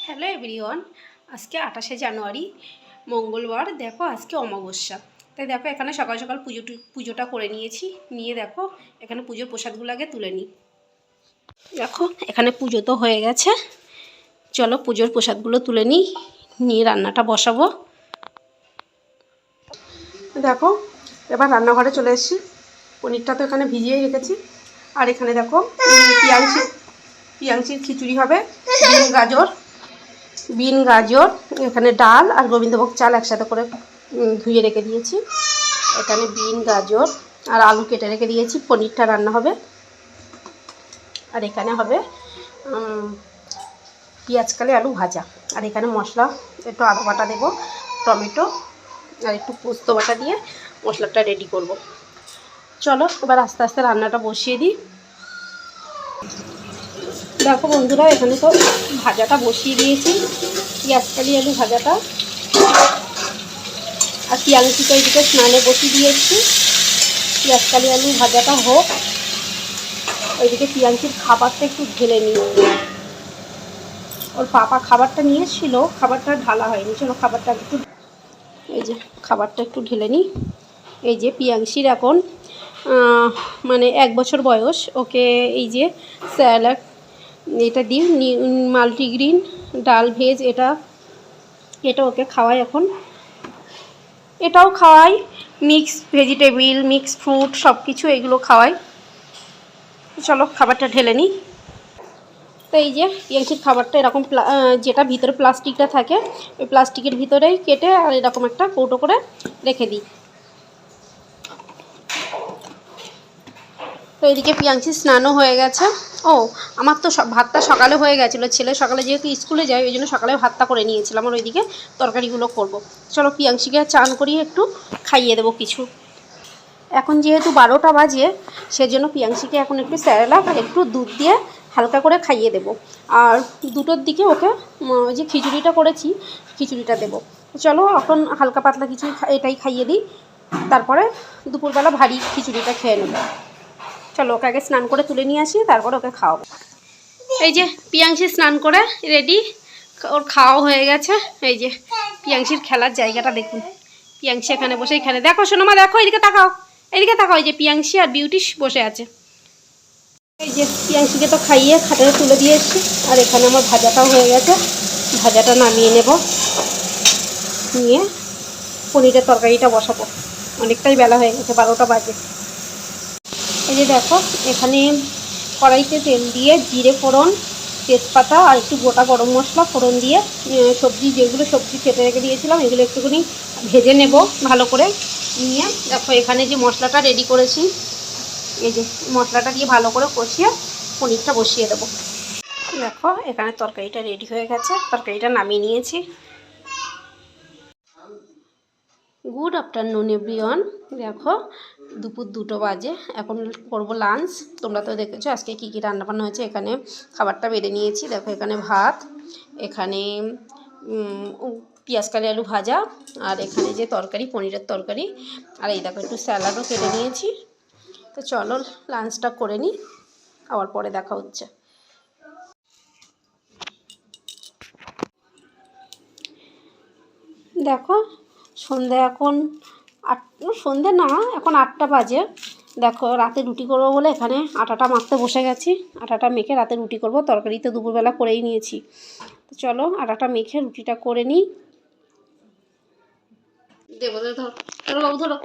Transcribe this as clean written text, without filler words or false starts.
Hello everyone, আজকে 28শে জানুয়ারি মঙ্গলবার। দেখো আজকে অমাবস্যা, তাই দেখো এখানে সকাল সকাল পুজোটা করে নিয়েছি। নিয়ে দেখো এখানে পুজোর প্রসাদগুলো আগে তুলে নিই। দেখো এখানে পুজো তো হয়ে গেছে, চলো পুজোর প্রসাদগুলো তুলে নিই, নিয়ে রান্নাটা বসাবো। দেখো এবার রান্নাঘরে চলে এসেছি। পনিরটা তো এখানে ভিজিয়েই রেখেছি। আর এখানে দেখো পিয়াংশির খিচুড়ি হবে। বিন গাজর এখানে ডাল আর গোবিন্দভোগ চাল একসাথে করে ধুয়ে রেখে দিয়েছি। এখানে বিন গাজর আর আলু কেটে রেখে দিয়েছি, পনিরটা রান্না হবে। আর এখানে হবে পেঁয়াজকালি আলু ভাজা। আর এখানে মশলা একটু আদা বাটা দেবো, টমেটো আর একটু পোস্ত বাটা দিয়ে মশলাটা রেডি করব। চলো এবার আস্তে আস্তে রান্নাটা বসিয়ে দিই। দেখো বন্ধুরা এখানে তো ভাজাটা বসিয়ে দিয়েছি, পেঁয়াজকালি আলু ভাজাটা। আর পিয়াংশি তো এদিকে স্নানে বসিয়ে দিয়েছি। পেঁয়াজকালি আলু ভাজাটা হোক, ওইদিকে পিয়াংশির খাবারটা একটু ঢেলে নিই। ওর পাপা খাবারটা নিয়েছিল, খাবারটা ঢালা হয়নি। চলো খাবারটা একটু, এই যে খাবারটা একটু ঢেলে নিই। এই যে পিয়াংশির এখন মানে 1 বছর বয়স। ওকে এই যে স্যালাড এটা দিই, মাল্টিগ্রিন ডাল ভেজ এটা ওকে খাওয়াই এখন। এটাও খাওয়াই, মিক্স ভেজিটেবিল, মিক্স ফ্রুট সব কিছু এগুলো খাওয়াই। চলো খাবারটা ঢেলে নিই। তো এই যে পিয়াংশির খাবারটা এরকম যেটা ভিতরে প্লাস্টিকটা থাকে, ওই প্লাস্টিকের ভিতরেই কেটে আর এরকম একটা কৌটো করে রেখে দিই। তো এদিকে পিয়াংশি স্নানও হয়ে গেছে। ও আমার তো ভাতটা সকালে হয়ে গেছিলো, ছেলে সকালে যেহেতু স্কুলে যায় ওই জন্য সকালে ভাতটা করে নিয়েছিলাম। আর ওইদিকে তরকারিগুলো করব। চলো পিয়াংশিকে চান করিয়ে একটু খাইয়ে দেবো কিছু। এখন যেহেতু 12টা বাজে, সেজন্য পিয়াংশিকে এখন একটু স্যারেলাক আর একটু দুধ দিয়ে হালকা করে খাইয়ে দেবো। আর 2টোর দিকে ওকে ওই যে খিচুড়িটা করেছি খিচুড়িটা দেবো। চলো এখন হালকা পাতলা খিচুড়ি এটাই খাইয়ে দিই, তারপরে দুপুরবেলা ভারী খিচুড়িটা খেয়ে নেব। চলো ওকে আগে স্নান করে তুলে নিয়ে আসি, তারপরে ওকে খাওয়াবো। এই যে পিয়াংশি স্নান করে রেডি, ওর খাওয়া হয়ে গেছে। এই যে পিয়াংশির খেলার জায়গাটা দেখুন, পিয়াংশি এখানে বসে, এখানে দেখো সোনামা, দেখো এদিকে তাকাও, এদিকে তাকাও। এই যে পিয়াংশি আর বিউটি বসে আছে। এই যে পিয়াংশিকে তো খাইয়ে খাটে তুলে দিয়ে এসছি। আর এখানে আমার ভাজাটাও হয়ে গেছে, ভাজাটা নামিয়ে নেব, নিয়ে পনিরের তরকারিটা বসাবো। অনেকটাই বেলা হয়ে গেছে, 12টা বাজে। এই যে দেখো এখানে কড়াইতে তেল দিয়ে জিরে ফোড়ন, তেজপাতা আর একটু গোটা গরম মশলা ফোড়ন দিয়ে যেগুলো সবজি কেটে রেখে দিয়েছিলাম এগুলো একটুখানি ভেজে নেব ভালো করে। নিয়ে দেখো এখানে যে মশলাটা রেডি করেছি, এই যে মশলাটা দিয়ে ভালো করে কষিয়ে পনিরটা বসিয়ে দেবো। দেখো এখানে তরকারিটা রেডি হয়ে গেছে, তরকারিটা নামিয়ে নিয়েছি। Good afternoon everyone. দেখো দুপুর 2টো বাজে, এখন করবো লাঞ্চ। তোমরা তো দেখেছো আজকে কী কী রান্নাবান্না হয়েছে। এখানে খাবারটা বেড়ে নিয়েছি। দেখো এখানে ভাত, এখানে পেঁয়াজকালি আলু ভাজা, আর এখানে যে তরকারি পনিরের তরকারি, আর এই দেখো একটু স্যালাডও কেটে নিয়েছি। তো চলো লাঞ্চটা করে নিই, আবার পরে দেখা হচ্ছে। দেখো সন্ধ্যা এখন সন্ধ্যে না, এখন 8টা বাজে। দেখো রাতে রুটি করবো বলে এখানে আটাটা মাখতে বসে গেছি। আটাটা মেখে রাতে রুটি করব, তরকারি তো দুপুরবেলা করেই নিয়েছি। তো চলো আটাটা মেখে রুটিটা করে নিই। দেবো ধরো, ধরো বাবু ধরো।